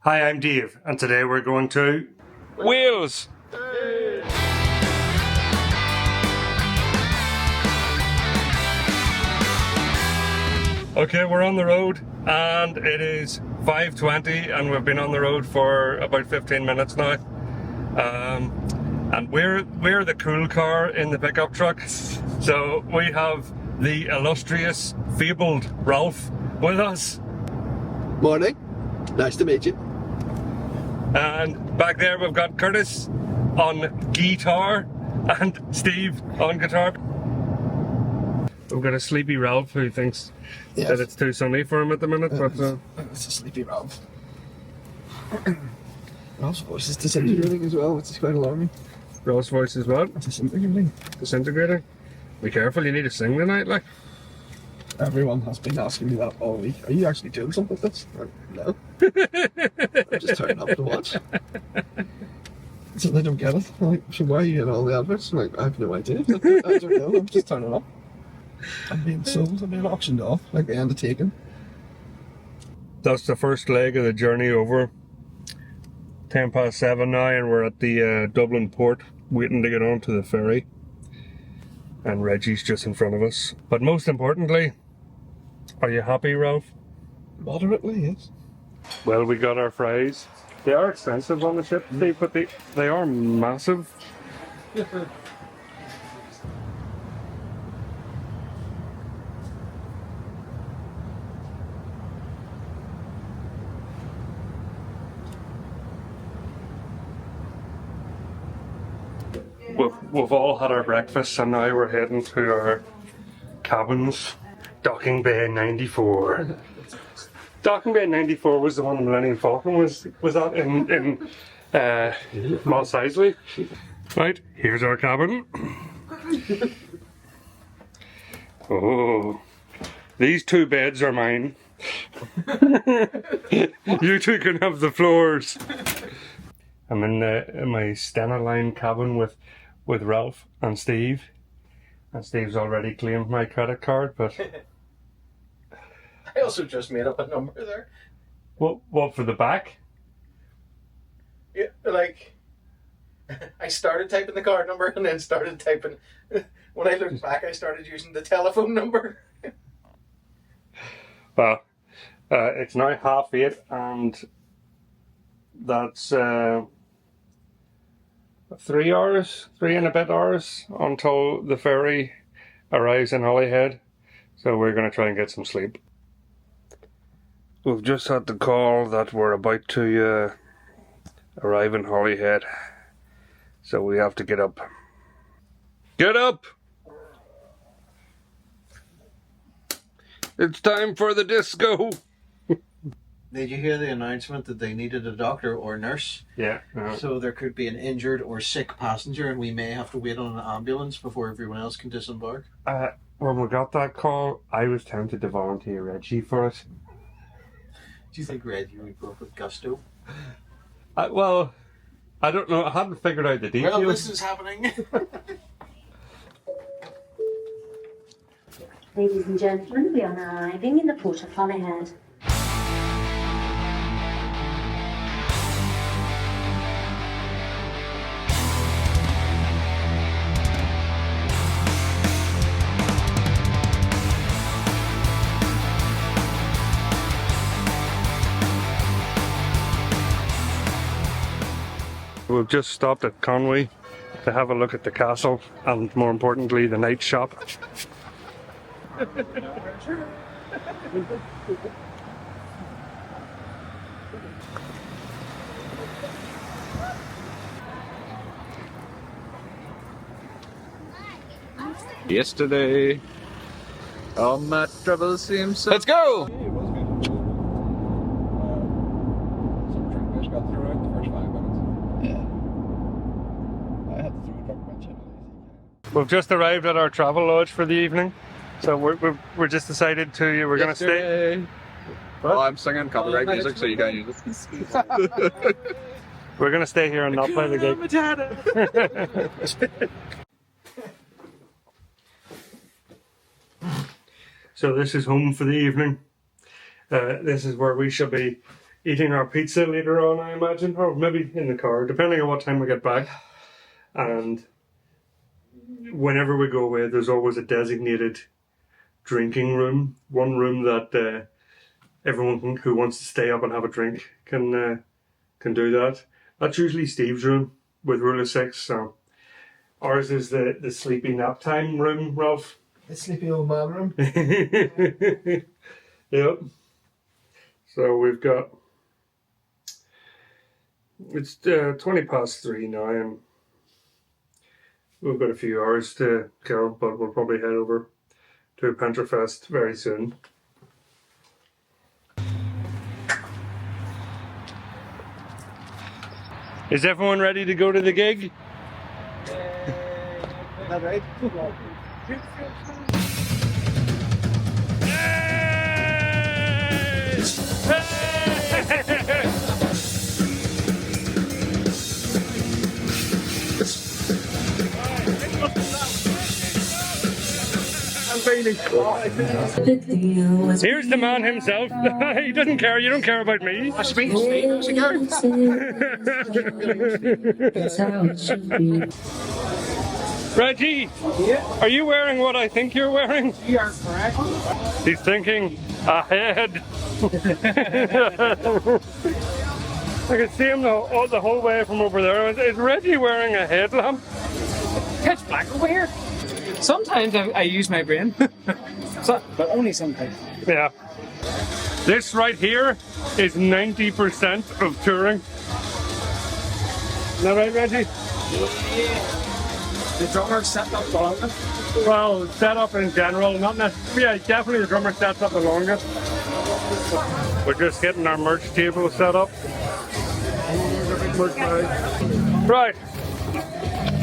Hi, I'm Dave, and today we're going to Wales. Okay, we're on the road, and it is 5:20, and we've been on the road for about 15 minutes now. And we're the cool car in the pickup truck. So we have the illustrious, fabled Ralph with us. Morning. Nice to meet you. And back there we've got Curtis on guitar and Steve on guitar. We've got a sleepy Ralph who thinks that it's too sunny for him at the minute, but It's a sleepy Ralph. Ralph's voice is disintegrating as well, which is quite alarming. Ralph's voice is what? Disintegrating. Disintegrating? Be careful, you need to sing tonight, like. Everyone has been asking me that all week. Are you actually doing something with this? No. I'm just turning up to watch. So they don't get it. Like, so why are you in all the adverts? Like, I have no idea. I don't know. I'm just turning up. I'm being sold. I'm being auctioned off. Like the end of Taken. That's the first leg of the journey over. 7:10 now, and we're at the Dublin port waiting to get onto the ferry. And Reggie's just in front of us. But most importantly, are you happy, Ralph? Moderately, yes. Well, we got our fries. They are expensive on the ship, Steve, but they are massive. We've all had our breakfast, and now we're heading to our cabins. Docking Bay 94. Docking Bay 94 was the one the Millennium Falcon was at in Mos Eisley. Right, here's our cabin. Oh, these two beds are mine. You two can have the floors. I'm in my Stena-Line cabin with Ralph and Steve. And Steve's already claimed my credit card, but... I also just made up a number there. What for the back? Yeah, like... I started typing the card number and then started typing... When I looked back, I started using the telephone number. Well, it's now 8:30, and that's 3 hours, 3 and a bit hours until the ferry arrives in Holyhead. So we're going to try and get some sleep. We've just had the call that we're about to arrive in Holyhead. So we have to get up. Get up! It's time for the disco! Did you hear the announcement that they needed a doctor or nurse? Yeah. So there could be an injured or sick passenger and we may have to wait on an ambulance before everyone else can disembark. When we got that call, I was tempted to volunteer Reggie for it. Do you think Reggie would go up with gusto? Well, I don't know. I hadn't figured out the details. Well, this is happening. Ladies and gentlemen, we are now arriving in the port of Holyhead. We've just stopped at Conway to have a look at the castle and, more importantly, the night shop. Yesterday, all my troubles seem so... Let's go! It was good. Some drink fish got through out the first 5 minutes. Yeah. I had to throw a drunk bench in. We've just arrived at our travel lodge for the evening, so we're just decided to we're going to stay. Well, I'm singing copyright music, so you can't use it. We're going to stay here and not play the game. So this is home for the evening. This is where we shall be eating our pizza later on, I imagine, or maybe in the car, depending on what time we get back. And whenever we go away, there's always a designated drinking room, one room that everyone who wants to stay up and have a drink can do that. That's usually Steve's room with rule of 6. So ours is the sleepy nap time room, Ralph. The sleepy old man room. Yep. So we've got, it's 20 past 3 now, and we've got a few hours to go, but we'll probably head over to Pentrefest very soon. Is everyone ready to go to the gig? Is that right? Here's the man himself. He doesn't care. You don't care about me. Reggie, are you wearing what I think you're wearing? You are correct. He's thinking ahead. I can see him the whole way from over there. Is Reggie wearing a headlamp? Pitch black over here. Sometimes I use my brain, but only sometimes. Yeah. This right here is 90% of touring. Is that right, Reggie? The drummer set up the longest. Well, set up in general, not necessarily. Yeah, definitely the drummer sets up the longest. We're just getting our merch table set up. Right.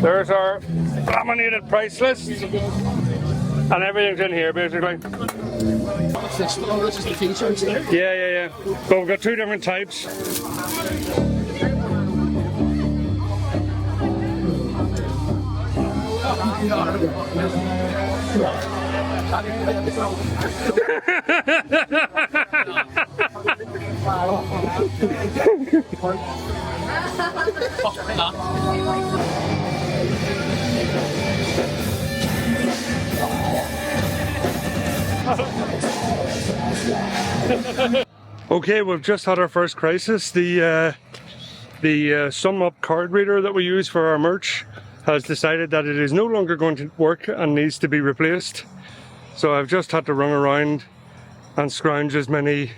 There's our laminated price list. And everything's in here, basically. This is the features there. Yeah. But we've got 2 different types. Okay, we've just had our first crisis. The sum up card reader that we use for our merch has decided that it is no longer going to work and needs to be replaced. So I've just had to run around and scrounge as many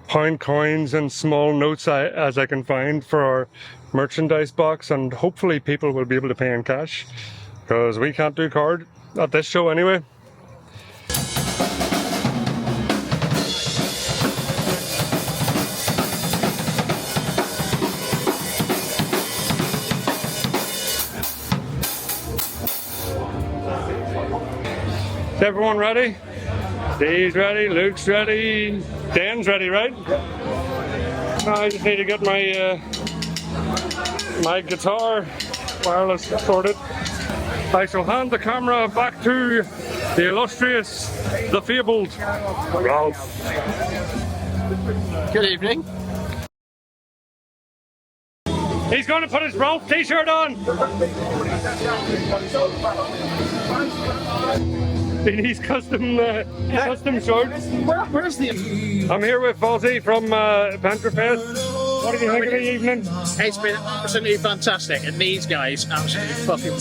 pound coins and small notes as I can find for our merchandise box, and hopefully people will be able to pay in cash, because we can't do card at this show anyway. Is everyone ready? Steve's ready, Luke's ready, Dan's ready, right? I just need to get my my guitar wireless sorted. I shall hand the camera back to the illustrious, the fabled Ralph. Good evening. He's going to put his Ralph t-shirt on. He's custom shorts. Where's the... I'm here with Fozzie from Pentrefest. What do you think of the evening? It's been absolutely fantastic, and these guys absolutely fucking...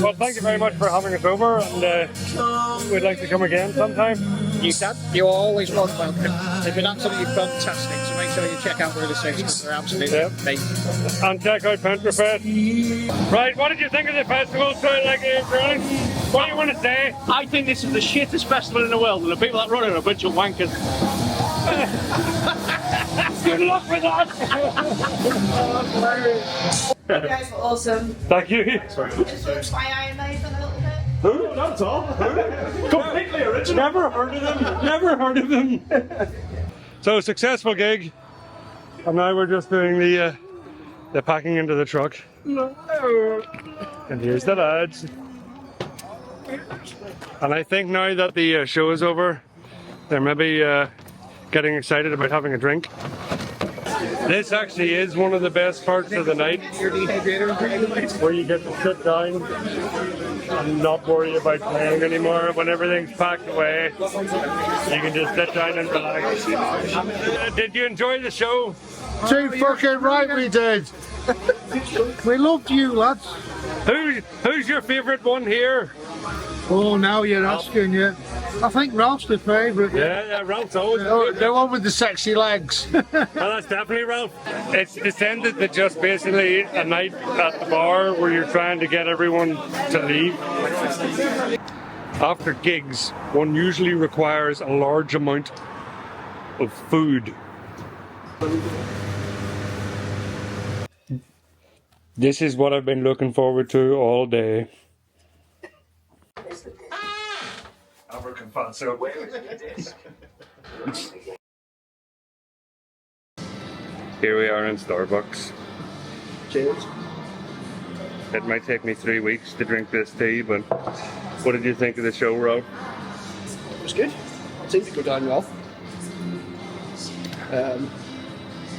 Well, thank you very much for having us over, and we'd like to come again sometime. You can. You're always welcome. They've been absolutely fantastic, so make sure you check out Rule of 6 because they're absolutely amazing. And check out Pentrefest. Right, what did you think of the festival? So, what do you want to say? I think this is the shittest festival in the world, and the people that run it are a bunch of wankers. Good luck with that! You guys were awesome. Thank you. Influenced by Iron Maiden a little bit. Who? Not at all. Completely original. Never heard of them. Never heard of them. So, successful gig. And now we're just doing the packing into the truck. And here's the lads. And I think now that the show is over, they're maybe getting excited about having a drink. This actually is one of the best parts of the night, where you get to sit down and not worry about playing anymore. When everything's packed away, you can just sit down and relax. Did you enjoy the show? Too fucking right we did. We loved you, lads. Who's your favourite one here? Oh, now you're asking, yeah. I think Ralph's the favourite. Yeah, Ralph's always the one with the sexy legs. Well, that's definitely Ralph. It's descended to just basically a night at the bar where you're trying to get everyone to leave. After gigs, one usually requires a large amount of food. This is what I've been looking forward to all day. Here we are in Starbucks. Cheers. It might take me 3 weeks to drink this tea, but what did you think of the show, Rob? It was good. It seemed to go down well.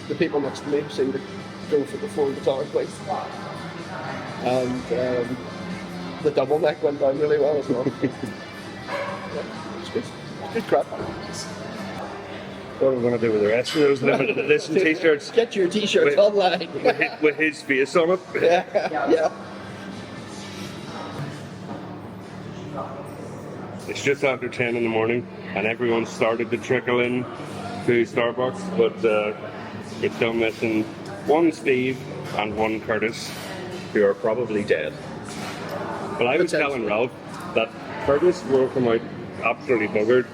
The people next to me seemed to go for the 4 guitar thing. And the double neck went down really well as well. Yeah, it was good. Good crap. What are we going to do with the rest of those limited edition t-shirts? Get your t-shirts online. with his face on it. Yeah. It's just after 10 in the morning and everyone started to trickle in to Starbucks, but it's still missing one Steve and one Curtis, who are probably dead. Well, I was telling Ralph that Curtis will come out absolutely buggered,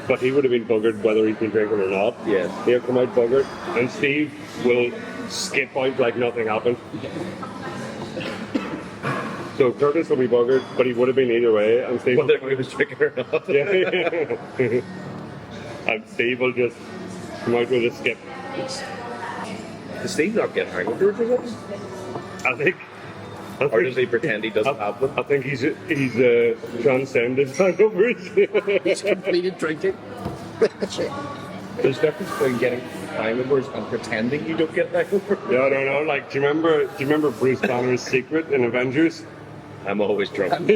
but he would have been buggered whether he's been drinking or not. Yeah. He'll come out buggered, and Steve will skip out like nothing happened. So Curtis will be buggered, but he would have been either way, and Steve whether he was drinking or not. Yeah. And Steve will just come out with a skip. Does Steve not get hangovers or something? I think. Or does he pretend he doesn't have them? I think he's transcended hangovers. He's completed drinking. There's a difference between getting hangovers and pretending you don't get hangovers. Yeah, I don't know. Like, do you remember Bruce Banner's secret in Avengers? I'm always drunk.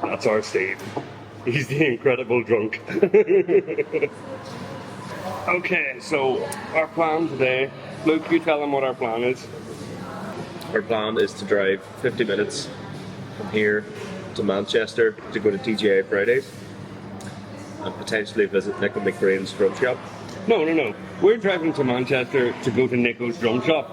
That's our Steve. He's the incredible drunk. Okay, so our plan today. Luke, you tell them what our plan is. Our plan is to drive 50 minutes from here to Manchester to go to TGI Fridays and potentially visit Nico McBrain's drum shop. No. We're driving to Manchester to go to Nico's drum shop.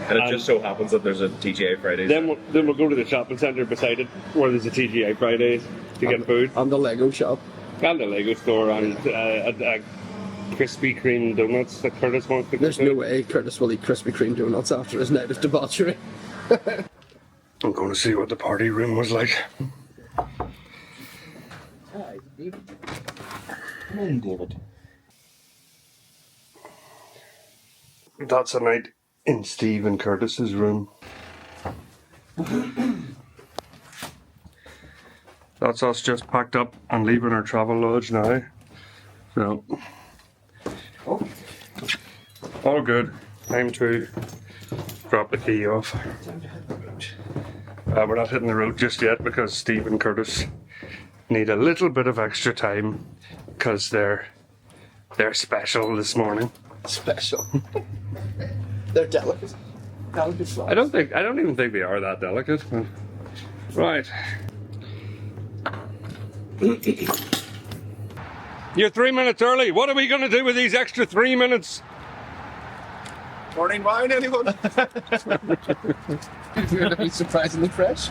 And it just so happens that there's a TGI Fridays. Then we'll go to the shopping centre beside it where there's a TGI Fridays to get food. And the Lego shop. And the Lego store and a Krispy Kreme donuts that Curtis wants to. There's no way Curtis will eat Krispy Kreme donuts after his night of debauchery. I'm going to see what the party room was like. Hi, David. Come in, David. That's a night in Steve and Curtis's room. That's us just packed up and leaving our travel lodge now. So, all good. Time to drop the key off. We're not hitting the road just yet because Steve and Curtis need a little bit of extra time because they're special this morning. Special. They're delicate. Delicate flowers. I don't even think they are that delicate. Right. You're 3 minutes early. What are we going to do with these extra 3 minutes? Morning wine, anyone? You're going to be surprisingly fresh.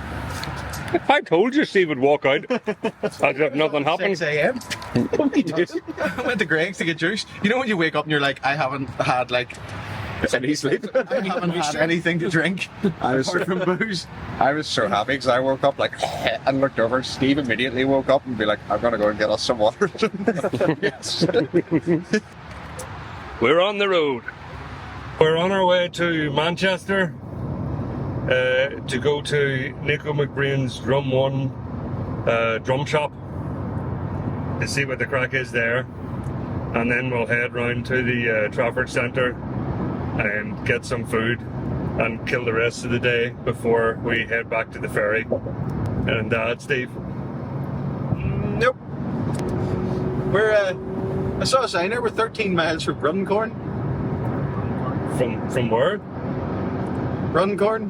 I told you Steve would walk out as if nothing happened. 6 a.m. I went to Greg's to get juice. You know when you wake up and you're like, I haven't had like Any sleep? I haven't had anything to drink apart from booze. I was so happy because I woke up like and looked over. Steve immediately woke up and be like, "I'm gonna go and get us some water." Yes. We're on the road. We're on our way to Manchester to go to Nico McBrain's Drum shop to see what the crack is there, and then we'll head round to the Trafford Centre and get some food and kill the rest of the day before we head back to the ferry. And Steve? Nope. I saw a sign there. We're 13 miles from Runcorn. From where? Runcorn.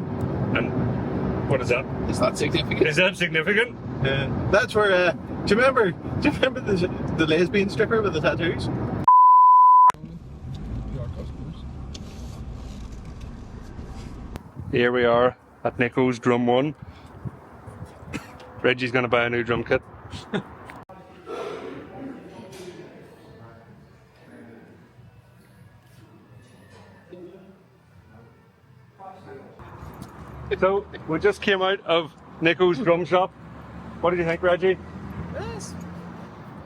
And what is that? Is that significant? Is that significant? That's where. Do you remember the lesbian stripper with the tattoos? Here we are at Nico's Drum 1. Reggie's going to buy a new drum kit. So, we just came out of Nico's drum shop. What did you think, Reggie? Yes.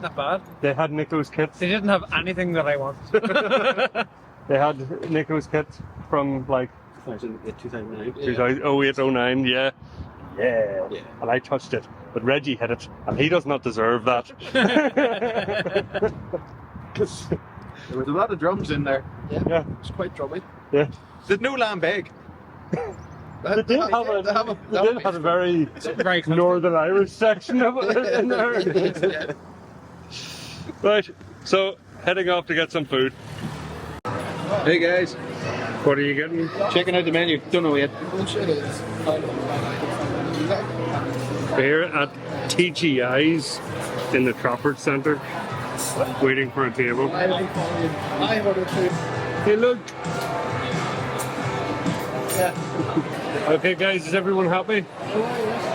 Not bad. They had Nico's kits. They didn't have anything that I wanted. They had Nico's kits from like 2009. 2008, 09, yeah. And I touched it, but Reggie hit it, and he does not deserve that. There was a lot of drums in there. Yeah. It's quite drummy. Yeah. There's no lambeg. They did have a very Northern Irish section of it in there. Right, so heading off to get some food. Hey guys, What are you getting? checking out the menu. Don't know yet. We're here at TGI's in the Trafford Centre, waiting for a table. Hey, look. Okay, guys, is everyone happy?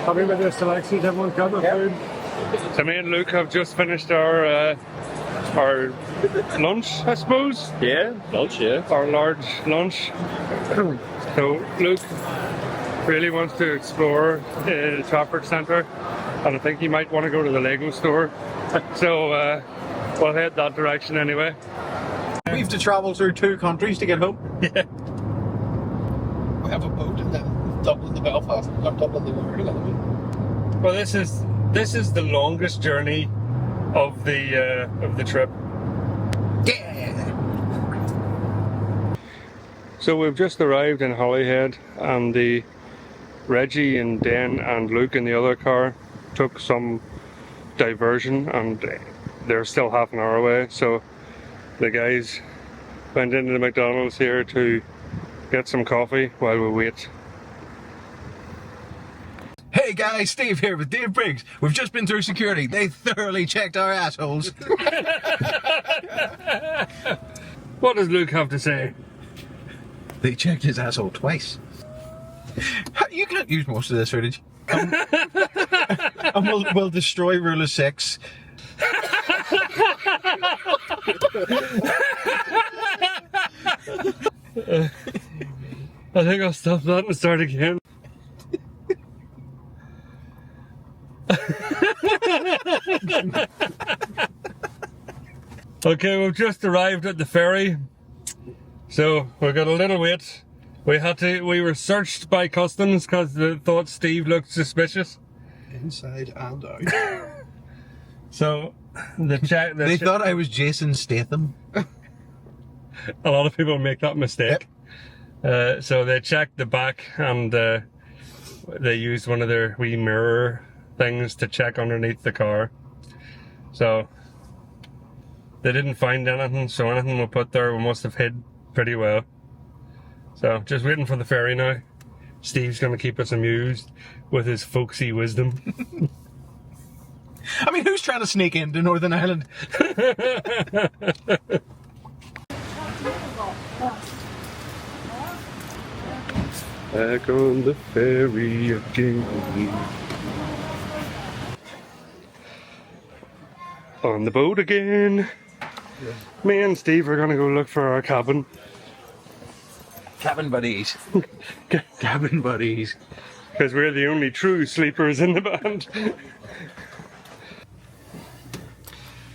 Happy with their selections? Everyone's got their food? So me and Luke have just finished our lunch, I suppose. Yeah, lunch, yeah. Our large lunch. So Luke really wants to explore the Trafford Centre, and I think he might want to go to the Lego store. So we'll head that direction anyway. We have to travel through 2 countries to get home. Yeah. We have a boat in Dublin to Belfast, or Dublin to London. Well, this is the longest journey of the trip. So we've just arrived in Holyhead, and the Reggie and Dan and Luke in the other car took some diversion, and they're still half an hour away. So the guys went into the McDonald's here to get some coffee while we wait. Hey guys, Steve here with Dave Briggs. We've just been through security. They thoroughly checked our assholes. What does Luke have to say? They checked his asshole twice. You can't use most of this footage. And we'll destroy Rule of 6. I think I'll stop that and start again. Okay, we've just arrived at the ferry, so we've got a little wait. We were searched by customs because they thought Steve looked suspicious. Inside and out. So They thought I was Jason Statham. A lot of people make that mistake. So they checked the back, and they used one of their wee mirror things to check underneath the car. So they didn't find anything, so anything we put there we must have hid pretty well. So just waiting for the ferry now. Steve's going to keep us amused with his folksy wisdom. I mean, who's trying to sneak into Northern Ireland? Back on the ferry again. On the boat again. Me and Steve are gonna go look for our cabin. Cabin buddies. Cabin buddies. Because we're the only true sleepers in the band.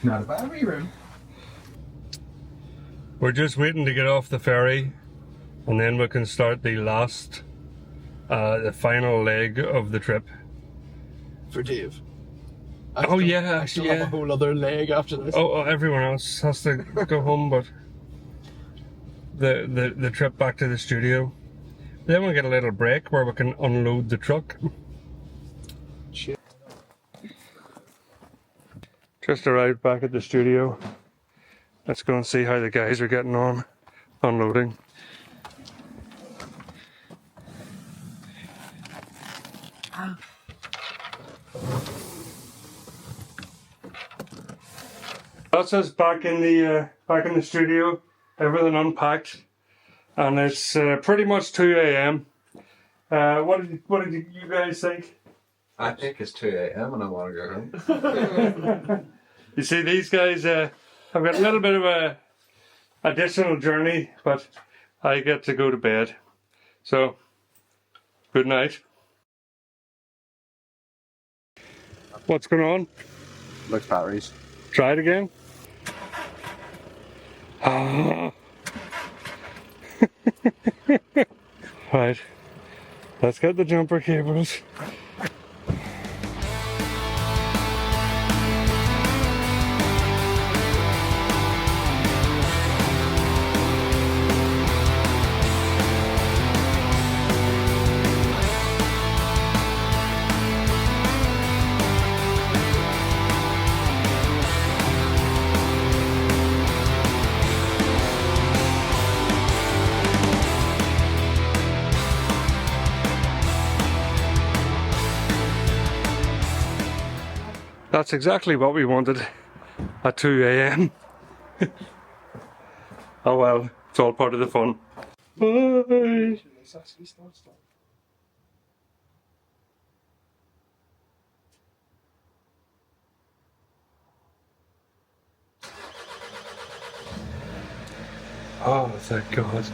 Not a bad wee room. We're just waiting to get off the ferry, and then we can start the final leg of the trip. For Dave. Oh yeah, I still yeah. have a whole other leg after this. Oh, everyone else has to go home, but the trip back to the studio. Then we'll get a little break where we can unload the truck. Shit. Just arrived back at the studio. Let's go and see how the guys are getting on unloading. That's us back in the studio. Everything unpacked, and it's pretty much 2 a.m. What did you guys think? I think it's 2 a.m. and I want to go home. You see, these guys have got a little bit of a additional journey, but I get to go to bed. So, good night. What's going on? Looks batteries. Try it again. Ah. Right. Let's get the jumper cables. That's exactly what we wanted at 2 a.m. Oh well, it's all part of the fun. Bye. Oh, thank God.